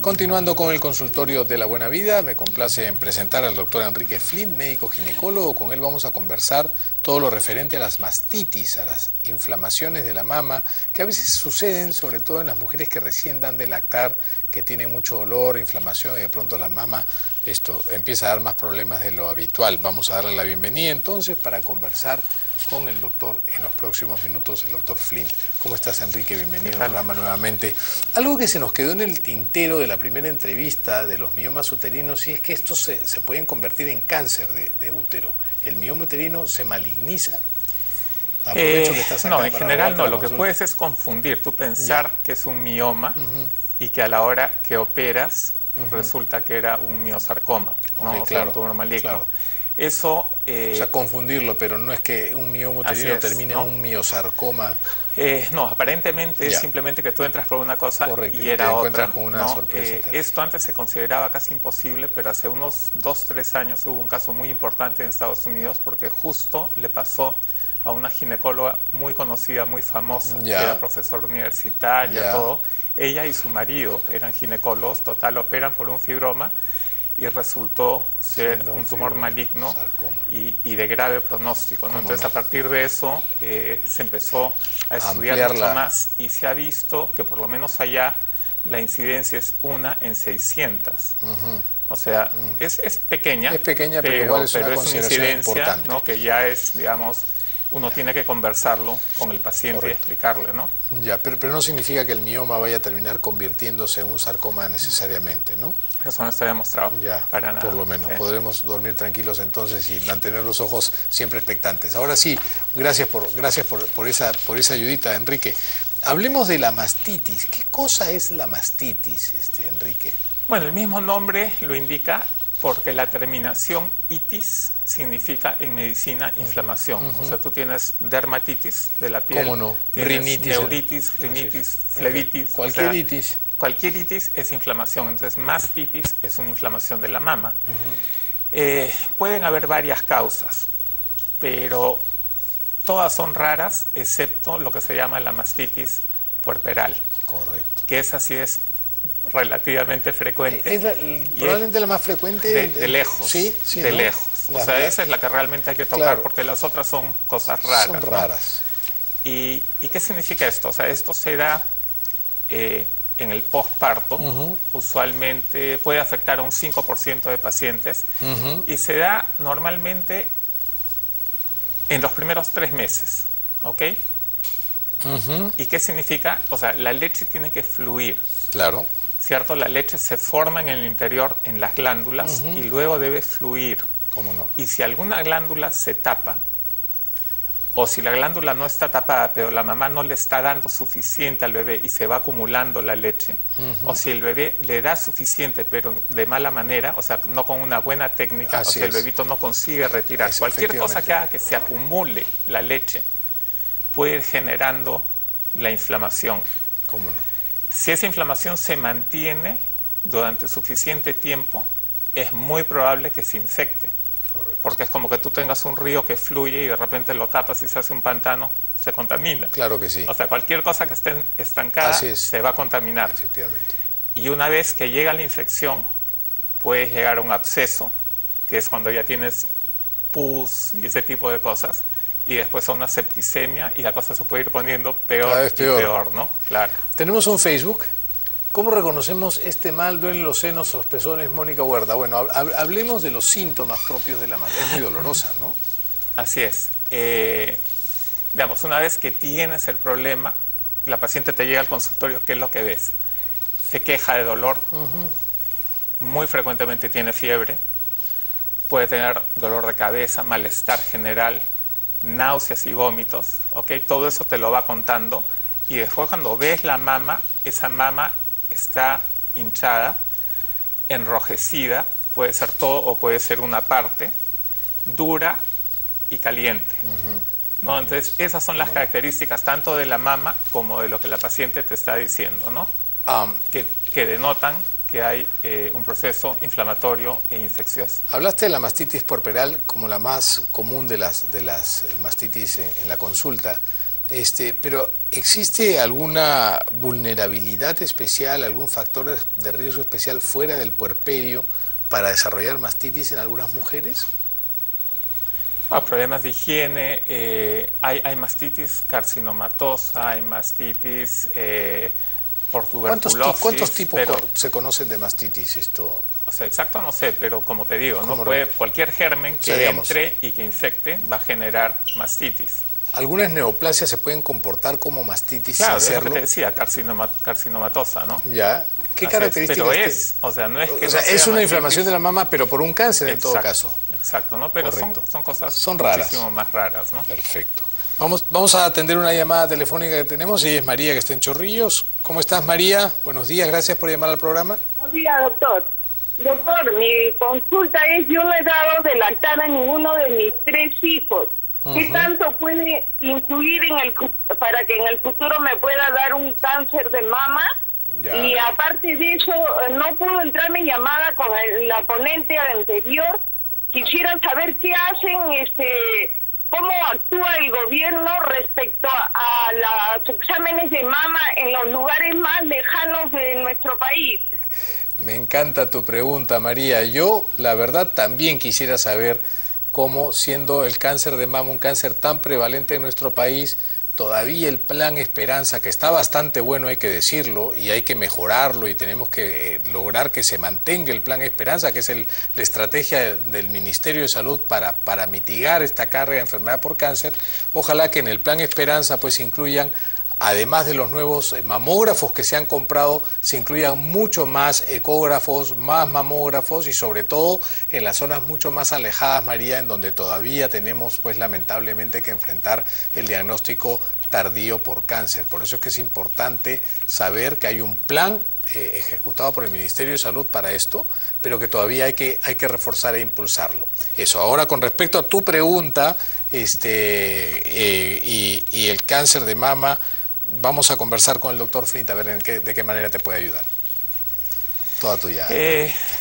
Continuando con el consultorio de la buena vida, me complace en presentar al doctor Enrique Flint, médico ginecólogo. Con él vamos a conversar todo lo referente a las mastitis, a las inflamaciones de la mama, que a veces suceden sobre todo en las mujeres que recién dan de lactar, que tienen mucho dolor, inflamación, y de pronto la mama empieza a dar más problemas de lo habitual. Vamos a darle la bienvenida entonces para conversar con el doctor en los próximos minutos, el doctor Flint. ¿Cómo estás, Enrique? Bienvenido al programa nuevamente. Algo que se nos quedó en el tintero de la primera entrevista de los miomas uterinos, y es que estos se pueden convertir en cáncer de útero. ¿El mioma uterino se maligniza? Aprovecho que estás acá. No, en general no. Lo que puedes es confundir. Tú pensar que es un mioma y que a la hora que operas resulta que era un miosarcoma, ¿no? O sea, un tumor maligno. Claro. Eso, o sea, confundirlo, pero no es que un mioma uterino termine en un miosarcoma. No, aparentemente es simplemente que tú entras por una cosa y era te otra. Encuentras con una sorpresa. Esto antes se consideraba casi imposible, pero hace unos 2-3 años hubo un caso muy importante en Estados Unidos porque justo le pasó a una ginecóloga muy conocida, muy famosa, que era profesora universitaria, todo. Ella y su marido eran ginecólogos, total, operan por un fibroma y resultó ser un tumor maligno y de grave pronóstico, ¿no? Entonces, a partir de eso, se empezó a estudiar mucho más y se ha visto que por lo menos allá la incidencia es 1 en 600. O sea, es pequeña. Es pequeña, pero igual es una incidencia importante, ¿no? Que ya es, digamos, uno tiene que conversarlo con el paciente y explicarle, ¿no? Ya, pero no significa que el mioma vaya a terminar convirtiéndose en un sarcoma necesariamente, ¿no? Eso no está demostrado para nada. Por lo menos. Podremos dormir tranquilos entonces y mantener los ojos siempre expectantes. Ahora sí, gracias por esa ayudita, Enrique. Hablemos de la mastitis. ¿Qué cosa es la mastitis, Enrique? Bueno, el mismo nombre lo indica porque la terminación itis significa en medicina inflamación. O sea, tú tienes dermatitis de la piel, ¿cómo no? Tienes rinitis, neuritis, rinitis, flebitis. Cualquier itis. Cualquier itis es inflamación, entonces mastitis es una inflamación de la mama. Pueden haber varias causas, pero todas son raras, excepto lo que se llama la mastitis puerperal. Correcto. Que esa sí es relativamente frecuente. Es probablemente la más frecuente. De lejos. Sí, de lejos. O sea, esa es la que realmente hay que tocar, porque las otras son cosas raras. Son raras. ¿No? ¿Y qué significa esto? O sea, esto se da en el postparto. Usualmente puede afectar a un 5% de pacientes y se da normalmente en los primeros 3 meses. ¿Ok? ¿Y qué significa? O sea, la leche tiene que fluir. Claro. ¿Cierto? La leche se forma en el interior, en las glándulas, y luego debe fluir. ¿Cómo no? Y si alguna glándula se tapa, o si la glándula no está tapada, pero la mamá no le está dando suficiente al bebé y se va acumulando la leche, o si el bebé le da suficiente, pero de mala manera, o sea, no con una buena técnica, o sea, el bebito no consigue retirar. Cualquier cosa que haga que se acumule la leche puede ir generando la inflamación. ¿Cómo no? Si esa inflamación se mantiene durante suficiente tiempo, es muy probable que se infecte. Correcto. Porque es como que tú tengas un río que fluye y de repente lo tapas y se hace un pantano, se contamina. Claro que sí. O sea, cualquier cosa que esté estancada se va a contaminar. Efectivamente. Y una vez que llega la infección, puede llegar a un absceso, que es cuando ya tienes pus y ese tipo de cosas, y después a una septicemia y la cosa se puede ir poniendo peor y peor, ¿no? Claro. Tenemos un Facebook. ¿Cómo reconocemos este mal? Duelen los senos, los pezones, Mónica Huerta. Bueno, hablemos de los síntomas propios de la mama. Es muy dolorosa, ¿no? Así es. Digamos, una vez que tienes el problema, la paciente te llega al consultorio, ¿qué es lo que ves? Se queja de dolor, muy frecuentemente tiene fiebre, puede tener dolor de cabeza, malestar general, náuseas y vómitos, ¿ok? Todo eso te lo va contando y después cuando ves la mama, esa mama está hinchada, enrojecida, puede ser todo o puede ser una parte, dura y caliente. ¿No? Entonces, esas son las características tanto de la mama como de lo que la paciente te está diciendo, ¿no? Que denotan que hay un proceso inflamatorio e infeccioso. Hablaste de la mastitis puerperal como la más común de las mastitis en la consulta. Pero ¿existe alguna vulnerabilidad especial, algún factor de riesgo especial fuera del puerperio para desarrollar mastitis en algunas mujeres? Problemas de higiene, hay mastitis carcinomatosa, hay mastitis por ¿Cuántos tuberculosis, tipos pero, se conocen de mastitis esto? o sea, exacto no sé, pero como te digo, no ¿Cómo puede, cualquier germen o sea, que digamos, entre y que infecte va a generar mastitis. algunas neoplasias se pueden comportar como mastitis sin Claro, es lo que te serlo? decía, carcinomatosa, ¿no? ¿Ya? ¿Qué Así es, pero características tiene? o sea, no es que O no sea, es sea una inflamación de mastitis. la mama, pero por un cáncer en todo Exacto, caso. exacto, ¿no? Pero Correcto. son cosas Son raras. muchísimo más raras, ¿no? Perfecto. Vamos a atender una llamada telefónica que tenemos. Ella es María, que está en Chorrillos. ¿Cómo estás, María? Buenos días, gracias por llamar al programa. Buenos días, doctor. Doctor, mi consulta es, yo no he dado de lactar a ninguno de mis 3 hijos. ¿Qué tanto puede influir para que en el futuro me pueda dar un cáncer de mama? Ya. Y aparte de eso, no pudo entrar mi llamada con la ponente anterior. Quisiera saber qué hacen, cómo actúa el gobierno respecto a los exámenes de mama en los lugares más lejanos de nuestro país. Me encanta tu pregunta, María. Yo, la verdad, también quisiera saber cómo, siendo el cáncer de mama un cáncer tan prevalente en nuestro país, todavía el plan Esperanza, que está bastante bueno, hay que decirlo, y hay que mejorarlo, y tenemos que lograr que se mantenga el plan Esperanza, que es la estrategia del Ministerio de Salud para mitigar esta carga de enfermedad por cáncer. Ojalá que en el plan Esperanza pues incluyan, además de los nuevos mamógrafos que se han comprado, se incluyan mucho más ecógrafos, más mamógrafos y sobre todo en las zonas mucho más alejadas, María, en donde todavía tenemos pues lamentablemente que enfrentar el diagnóstico tardío por cáncer. Por eso es que es importante saber que hay un plan ejecutado por el Ministerio de Salud para esto, pero que todavía hay que reforzar e impulsarlo. Eso. Ahora, con respecto a tu pregunta, y el cáncer de mama, vamos a conversar con el doctor Flint a ver de qué manera te puede ayudar. Toda tuya.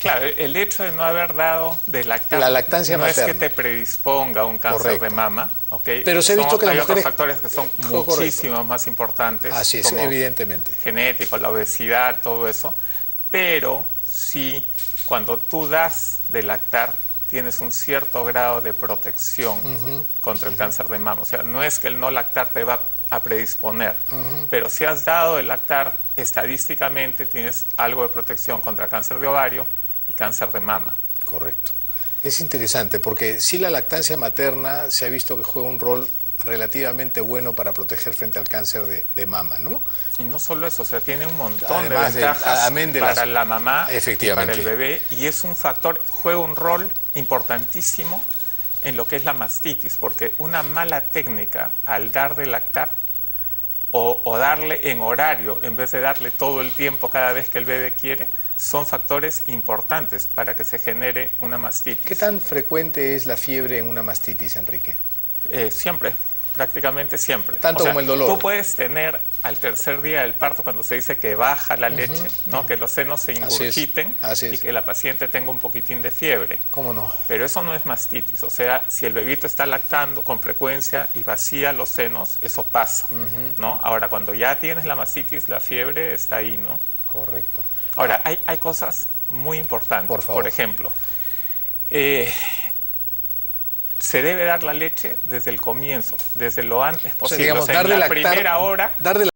Claro, el hecho de no haber dado de lactar La lactancia no materna. es que te predisponga a un cáncer Correcto. de mama, ¿ok? Pero se ha visto que las hay mujeres... otros factores que son muchísimo más importantes. Así es, como evidentemente. genético, la obesidad, todo eso. Pero sí, cuando tú das de lactar, tienes un cierto grado de protección contra el cáncer de mama. O sea, no es que el no lactar te va a predisponer, pero si has dado de lactar, estadísticamente tienes algo de protección contra cáncer de ovario y cáncer de mama. Correcto. Es interesante porque sí, la lactancia materna se ha visto que juega un rol relativamente bueno para proteger frente al cáncer de mama, ¿no? Y no solo eso, o sea, tiene un montón Además de ventajas para la mamá y para el bebé, y es un factor, juega un rol importantísimo en lo que es la mastitis, porque una mala técnica al dar de lactar o darle en horario en vez de darle todo el tiempo cada vez que el bebé quiere, son factores importantes para que se genere una mastitis. ¿Qué tan frecuente es la fiebre en una mastitis, Enrique? Siempre, prácticamente siempre. Tanto como el dolor. Tú puedes tener al tercer día del parto, cuando se dice que baja la leche, ¿no? Que los senos se ingurgiten y que la paciente tenga un poquitín de fiebre. ¿Cómo no? Pero eso no es mastitis. O sea, si el bebito está lactando con frecuencia y vacía los senos, eso pasa, ¿no? Ahora, cuando ya tienes la mastitis, la fiebre está ahí, ¿no? Correcto. Ahora, hay cosas muy importantes. Por favor. Por ejemplo, se debe dar la leche desde el comienzo, desde lo antes posible. O sea, digamos, en la primera hora. Dar de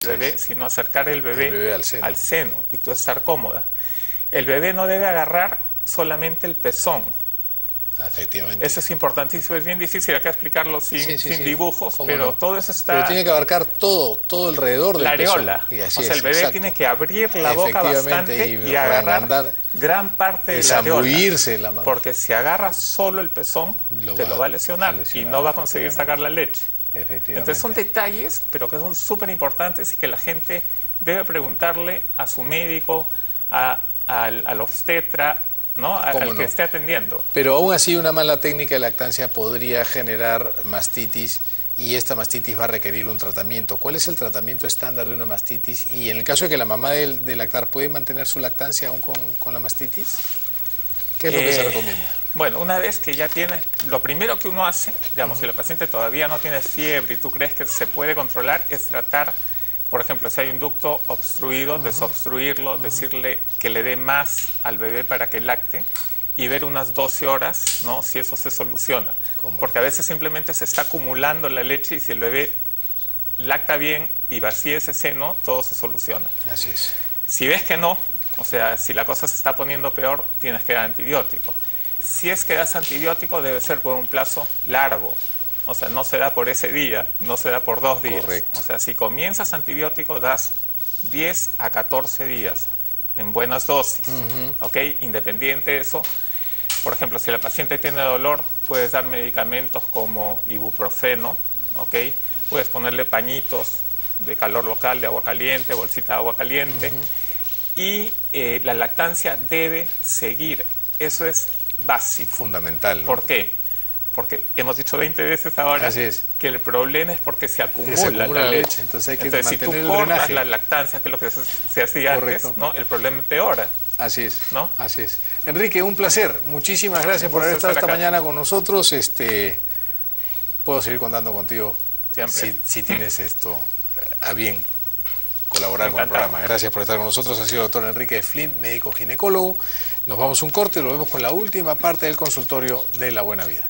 bebé, sino acercar el bebé al seno. Y tú estar cómoda. El bebé no debe agarrar solamente el pezón. Efectivamente. Eso es importantísimo, es bien difícil acá explicarlo sin dibujos, pero no? Todo eso está... Pero tiene que abarcar todo alrededor del la areola. Y así o sea, el bebé exacto. tiene que abrir la boca bastante y agarrar gran parte de la areola. La mano. Porque si agarra solo el pezón, te lo va a lesionar y no va a conseguir sacar la leche. Entonces son detalles, pero que son súper importantes y que la gente debe preguntarle a su médico, al obstetra, ¿no? Al que esté atendiendo. Pero aún así una mala técnica de lactancia podría generar mastitis y esta mastitis va a requerir un tratamiento. ¿Cuál es el tratamiento estándar de una mastitis? Y en el caso de que la mamá de lactar, ¿puede mantener su lactancia aún con la mastitis? ¿Qué es lo que se recomienda? Bueno, una vez que ya tiene, lo primero que uno hace, digamos, si la paciente todavía no tiene fiebre y tú crees que se puede controlar, es tratar, por ejemplo, si hay un ducto obstruido, desobstruirlo, decirle que le dé más al bebé para que lacte y ver unas 12 horas, ¿no? Si eso se soluciona. Porque a veces simplemente se está acumulando la leche y si el bebé lacta bien y vacía ese seno, todo se soluciona. Así es. Si ves que no, o sea, si la cosa se está poniendo peor, tienes que dar antibiótico. Si es que das antibiótico, debe ser por un plazo largo. O sea, no se da por ese día, no se da por 2 días. Correcto. O sea, si comienzas antibiótico, das 10 a 14 días en buenas dosis. ¿Ok? Independiente de eso, por ejemplo, si la paciente tiene dolor, puedes dar medicamentos como ibuprofeno. ¿Ok? Puedes ponerle pañitos de calor local, de agua caliente, bolsita de agua caliente. Y la lactancia debe seguir. Eso es básico. Fundamental, ¿no? ¿Por qué? Porque hemos dicho 20 veces ahora que el problema es porque se acumula la leche. Entonces hay que mantener si tú el cortas drenaje. la lactancia, que es lo que se hacía antes, ¿no? El problema empeora. Así es, ¿no? Así es. Enrique, un placer. Muchísimas gracias por haber estado esta mañana con nosotros. Puedo seguir contando contigo siempre. Si tienes esto a bien colaborar con el programa. Gracias por estar con nosotros. Ha sido el doctor Enrique Flint, médico ginecólogo. Nos vamos a un corte y lo vemos con la última parte del consultorio de La Buena Vida.